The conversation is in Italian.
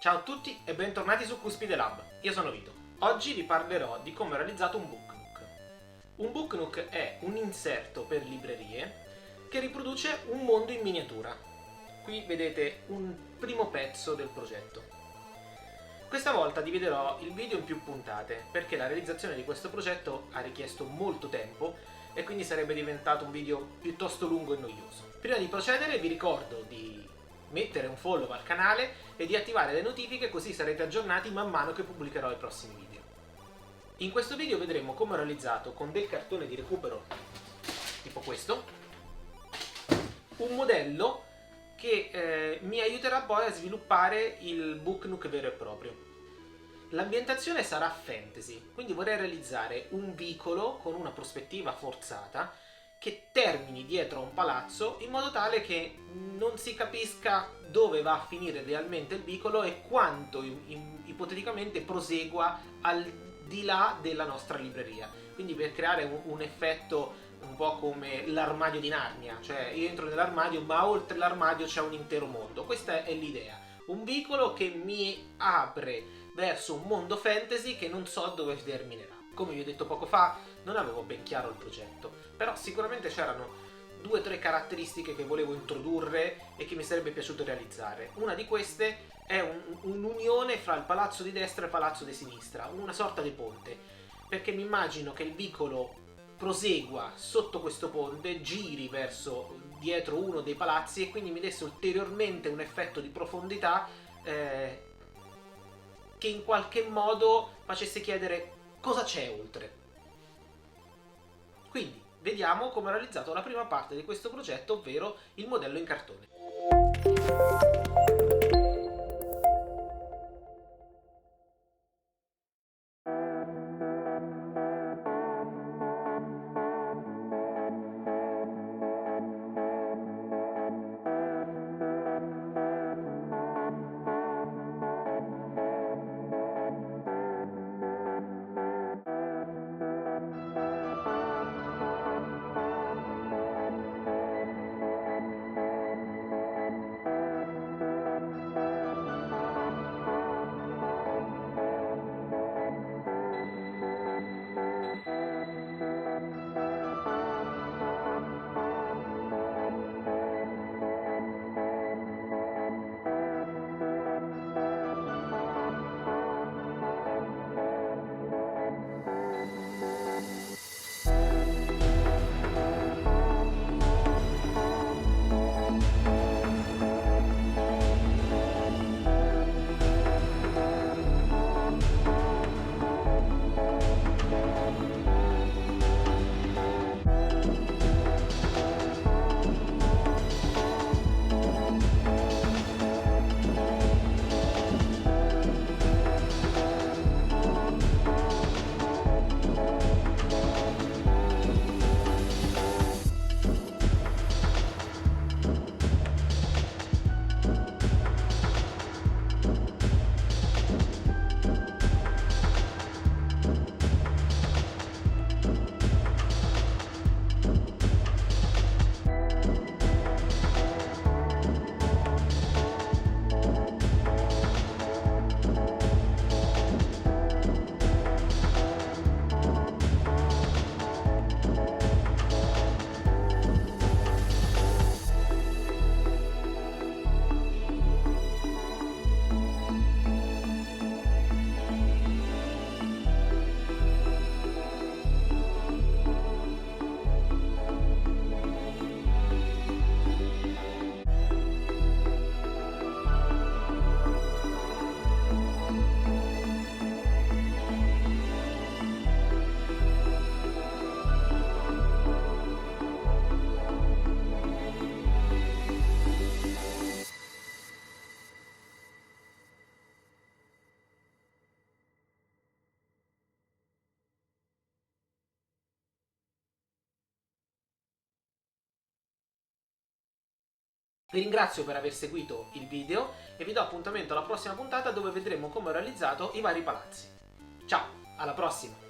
Ciao a tutti e bentornati su Cuspide Lab, io sono Vito. Oggi vi parlerò di come ho realizzato un Book Nook. Un Book Nook è un inserto per librerie che riproduce un mondo in miniatura. Qui vedete un primo pezzo del progetto. Questa volta dividerò il video in più puntate perché la realizzazione di questo progetto ha richiesto molto tempo e quindi sarebbe diventato un video piuttosto lungo e noioso. Prima di procedere vi ricordo di mettere un follow al canale e di attivare le notifiche, così sarete aggiornati man mano che pubblicherò i prossimi video. In questo video vedremo come ho realizzato con del cartone di recupero tipo questo un modello che mi aiuterà poi a sviluppare il Book Nook vero e proprio. L'ambientazione sarà fantasy, quindi vorrei realizzare un vicolo con una prospettiva forzata che termini dietro a un palazzo in modo tale che non si capisca dove va a finire realmente il vicolo e quanto ipoteticamente prosegua al di là della nostra libreria. Quindi per creare un effetto un po' come l'armadio di Narnia, cioè io entro nell'armadio ma oltre l'armadio c'è un intero mondo. Questa è l'idea, un vicolo che mi apre verso un mondo fantasy che non so dove terminerà. Come vi ho detto poco fa, non avevo ben chiaro il progetto, però sicuramente c'erano 2 o 3 caratteristiche che volevo introdurre e che mi sarebbe piaciuto realizzare. Una di queste è un'unione fra il palazzo di destra e il palazzo di sinistra, una sorta di ponte, perché mi immagino che il vicolo prosegua sotto questo ponte, giri verso dietro uno dei palazzi e quindi mi desse ulteriormente un effetto di profondità che in qualche modo facesse chiedere cosa c'è oltre. Quindi vediamo come ho realizzato la prima parte di questo progetto, ovvero il modello in cartone. Vi ringrazio per aver seguito il video e vi do appuntamento alla prossima puntata dove vedremo come ho realizzato i vari palazzi. Ciao, alla prossima!